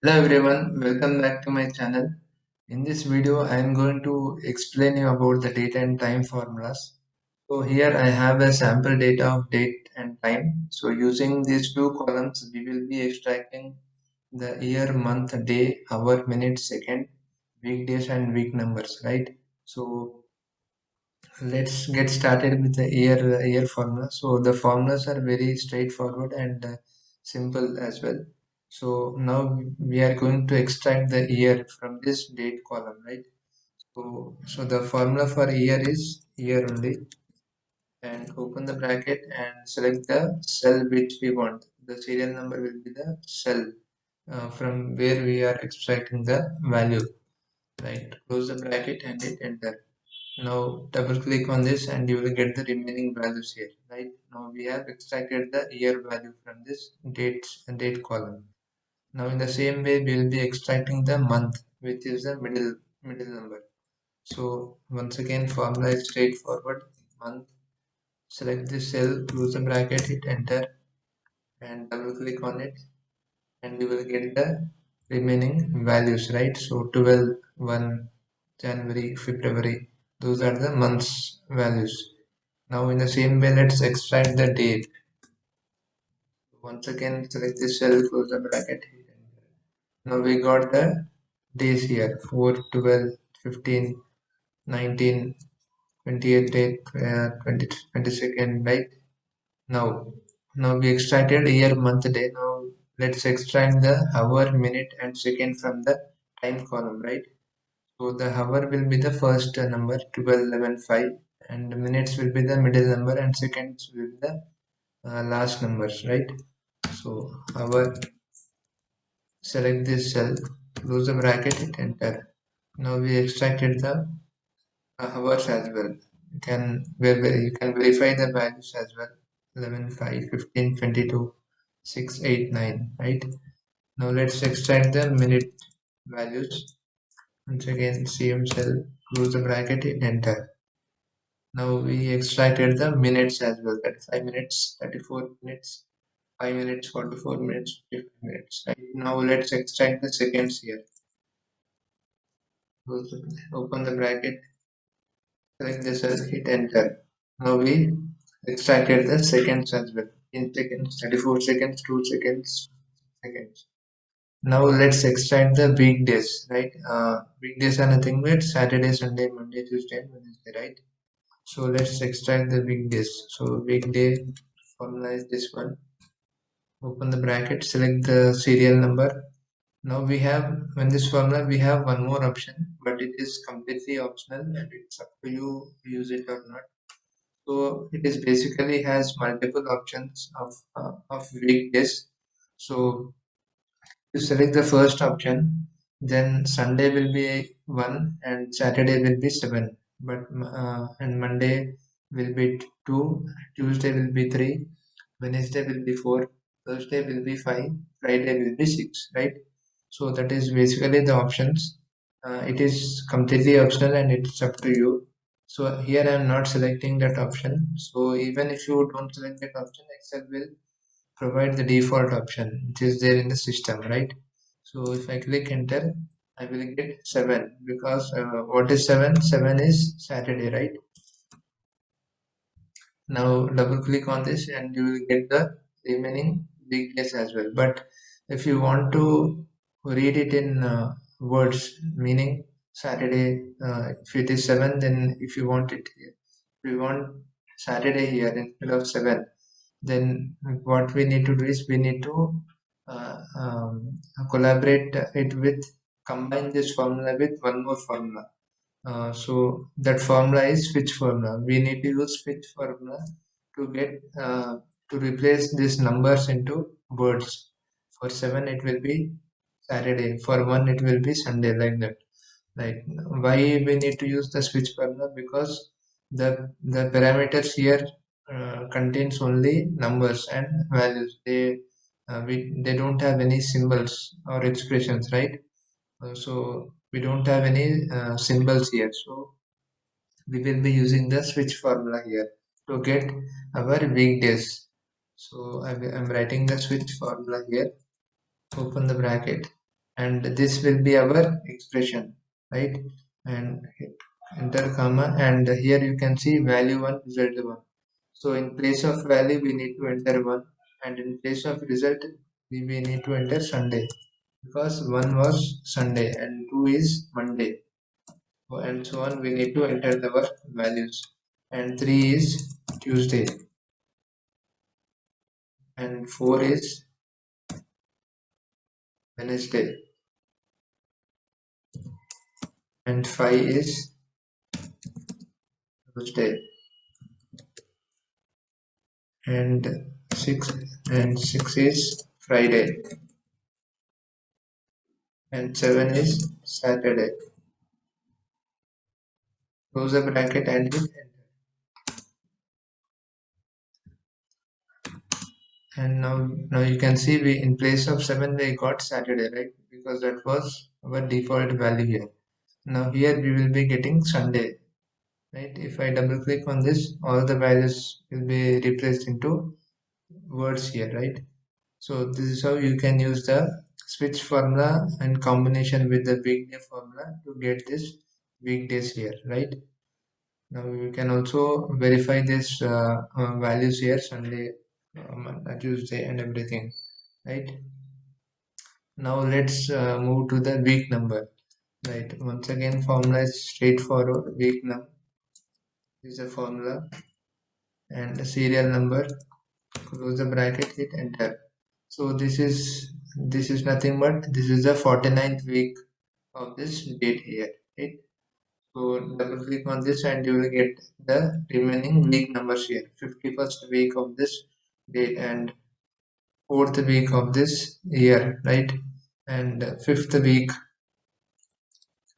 Hello everyone, welcome back to my channel. In this video, I am going to explain you about the date and time formulas. So here I have a sample data of date and time. So using these two columns, we will be extracting the year, month, day, hour, minute, second, weekdays and week numbers, right? So let's get started with the year formula. So the formulas are very straightforward and simple as well. So now we are going to extract the year from this date column, right? So the formula for year is year only, and open the bracket and select the cell which we want. The serial number will be the cell from where we are extracting the value, right? Close the bracket and hit enter. Now double click on this and you will get the remaining values here, right? Now we have extracted the year value from this date column. Now in the same way we will be extracting the month, which is the middle number. So once again formula is straightforward. Month, select this cell, close the bracket, hit enter and double click on it and you will get the remaining values, right? So 12, 1, January, February, those are the months values. Now in the same way, let's extract the date. Once again, select this cell, close the bracket. Now we got the days here, 4, 12, 15, 19, 28 date, 20, 22nd, right? Now, now we extracted year, month, day. Now let's extract the hour, minute and second from the time column, right? So the hour will be the first number, 12, 11, 5, and minutes will be the middle number and seconds will be the last numbers, right? So hour, select this cell, close the bracket, hit enter. Now we extracted the hours as well. You can verify the values as well. 11, 5, 15, 22, 6, 8, 9, right? Now let's extract the minute values. Once again, same cell, close the bracket, hit enter. Now we extracted the minutes as well. 35 minutes, 34 minutes, 5 minutes, 44 minutes, 55 minutes. Right? Now let's extract the seconds here. Open the bracket, select the cell, hit enter. Now we extracted the seconds as well. In seconds, 34 seconds, 2 seconds, seconds. Now let's extract the weekdays, right? Weekdays are nothing but Saturday, Sunday, Monday, Tuesday, and Wednesday, right? So let's extract the weekdays. So weekday formula is this one. Open the bracket, select the serial number. Now we have, in this formula, we have one more option, but it is completely optional and it's up to you to use it or not. So it is basically has multiple options of weekdays. So you select the first option, then Sunday will be 1 and Saturday will be 7. But and Monday will be 2, Tuesday will be 3, Wednesday will be 4, Thursday will be 5, Friday will be 6, right? So that is basically the options. It is completely optional and it's up to you. So here I am not selecting that option. So even if you don't select that option, Excel will provide the default option which is there in the system, right? So if I click enter, I will get 7 because what is 7? 7 is Saturday, right? Now double click on this and you will get the remaining weekdays as well. But if you want to read it in words, meaning Saturday, if it is 7, then if you want it, if you want Saturday here instead of 7, then what we need to do is we need to collaborate it with, combine this formula with one more formula. So that formula is switch formula. We need to use switch formula to get to replace these numbers into words. For 7 it will be Saturday. For 1 it will be Sunday, like that. Like, why we need to use the switch formula? Because the parameters here contains only numbers and values. They don't have any symbols or expressions, right? So we don't have any symbols here. So we will be using the switch formula here to get our weekdays. So I'm writing the switch formula here. Open the bracket. and this will be our expression, right? And hit enter comma, and here you can see value 1, result 1. So in place of value we need to enter 1, and in place of result we need to enter Sunday, because 1 was Sunday and 2 is Monday. And so on, we need to enter our values. And 3 is Tuesday, and 4 is Wednesday, and 5 is Thursday, and 6 is Friday, and 7 is Saturday. Close the bracket and hit enter. And now you can see we, in place of 7 we got Saturday, right? Because that was our default value here. Now here we will be getting Sunday, right? If I double click on this, all the values will be replaced into words here, right? So this is how you can use the switch formula in combination with the weekday formula to get this weekdays here, right? Now you can also verify this values here, Sunday, Tuesday, and everything, right? Now let's move to the week number, right? Once again, formula is straightforward. Week number is a formula, and the serial number, close the bracket, hit enter. So this is nothing but this is the 49th week of this date here, right? So double click on this and you will get the remaining week numbers here. 51st week of this date, and 4th week of this year, right? And 5th week,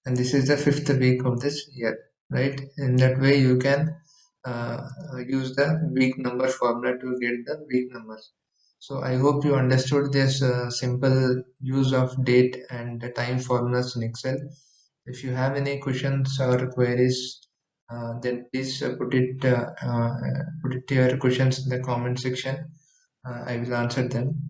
and this is the 5th week of this year, right? In that way you can uh, use the week number formula to get the week numbers. So I hope you understood this simple use of date and the time formulas in Excel. If you have any questions or queries, then please put it your questions in the comment section. I will answer them.